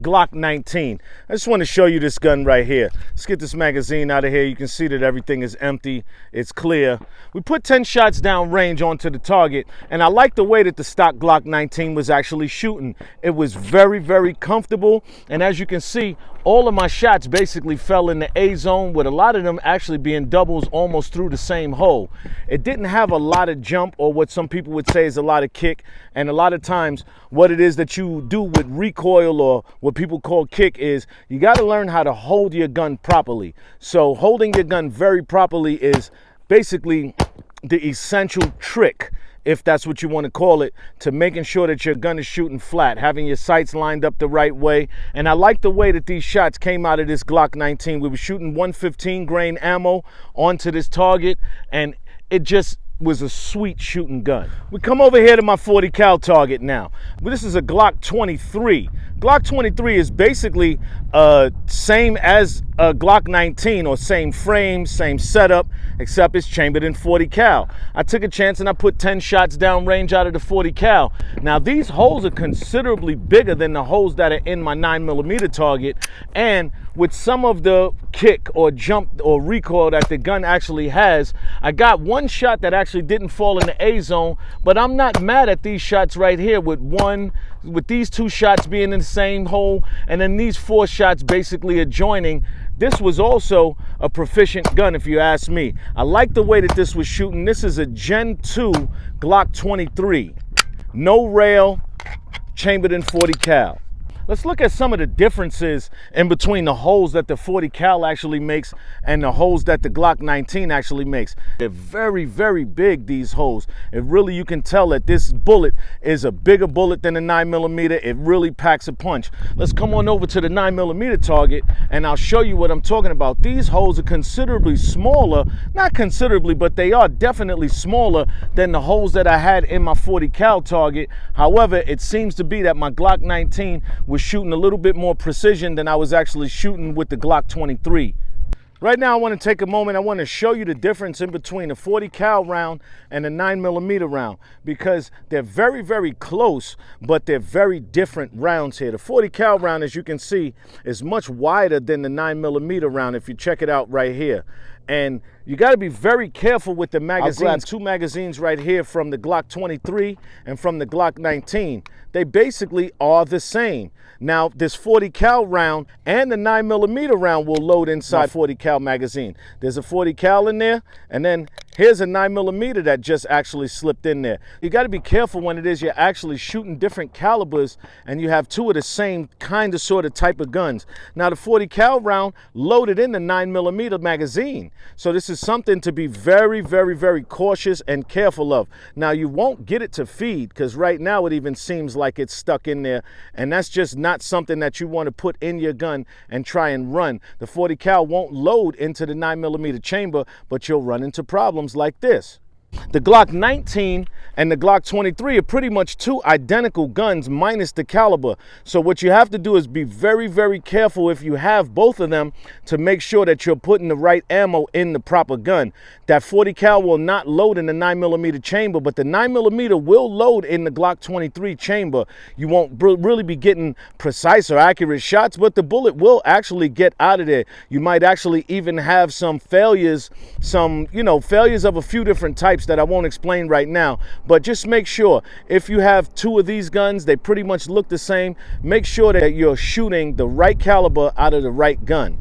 Glock 19. I just want to show you this gun right here. Let's get this magazine out of here. You can see that everything is empty. It's clear. We put 10 shots down range onto the target, and I like the way that the stock Glock 19 was actually shooting. It was very, very comfortable, and as you can see, all of my shots basically fell in the A zone, with a lot of them actually being doubles almost through the same hole. It didn't have a lot of jump, or what some people would say is a lot of kick, and a lot of times what it is that you do with recoil, or what people call kick, is you got to learn how to hold your gun properly. So holding your gun very properly is basically the essential trick, if that's what you want to call it, to making sure that your gun is shooting flat, having your sights lined up the right way. And I like the way that these shots came out of this Glock 19. We were shooting 115 grain ammo onto this target, and it just was a sweet shooting gun. We come over here to my 40 cal target now. This is a Glock 23. Glock 23 is basically same as a Glock 19, or same frame, same setup, except it's chambered in 40 cal. I took a chance and I put 10 shots down range out of the 40 cal. Now these holes are considerably bigger than the holes that are in my 9mm target, and with some of the kick or jump or recoil that the gun actually has, I got one shot that actually didn't fall in the A zone, but I'm not mad at these shots right here, with these two shots being in the same hole, and then these 4 shots basically adjoining. This was also a proficient gun, if you ask me. I like the way that this was shooting. This is a Gen 2 Glock 23. No rail, chambered in 40 cal. Let's look at some of the differences in between the holes that the 40 cal actually makes and the holes that the Glock 19 actually makes. They're very, very big, these holes. Really, you can tell that this bullet is a bigger bullet than the 9mm. It really packs a punch. Let's come on over to the 9mm target, and I'll show you what I'm talking about. These holes are considerably smaller, not considerably, but they are definitely smaller than the holes that I had in my 40 cal target. However, it seems to be that my Glock 19 was shooting a little bit more precision than I was actually shooting with the Glock 23. Right now I want to take a moment. I want to show you the difference in between a 40 cal round and a 9mm round, because they're very, very close, but they're very different rounds here. The 40 cal round, as you can see, is much wider than the 9mm round if you check it out right here. And you got to be very careful with the magazines. I'll grab 2 magazines right here from the Glock 23 and from the Glock 19. They basically are the same. Now, this 40 cal round and the 9mm round will load inside 40 cal magazine. There's a 40 cal in there, and then here's a 9mm that just actually slipped in there. You got to be careful when it is you're actually shooting different calibers and you have 2 of the same kind of sort of type of guns. Now, the 40 cal round loaded in the 9mm magazine. So this is something to be very, very, very cautious and careful of. Now, you won't get it to feed, because right now it even seems like it's stuck in there, and that's just not something that you want to put in your gun and try and run. The 40 cal won't load into the 9mm chamber, but you'll run into problems like this. The Glock 19 and the Glock 23 are pretty much 2 identical guns minus the caliber. So what you have to do is be very, very careful if you have both of them to make sure that you're putting the right ammo in the proper gun. That 40 cal will not load in the 9mm chamber, but the 9mm will load in the Glock 23 chamber. You won't really be getting precise or accurate shots, but the bullet will actually get out of there. You might actually even have some failures, failures of a few different types that I won't explain right now. But just make sure, if you have 2 of these guns, they pretty much look the same. Make sure that you're shooting the right caliber out of the right gun.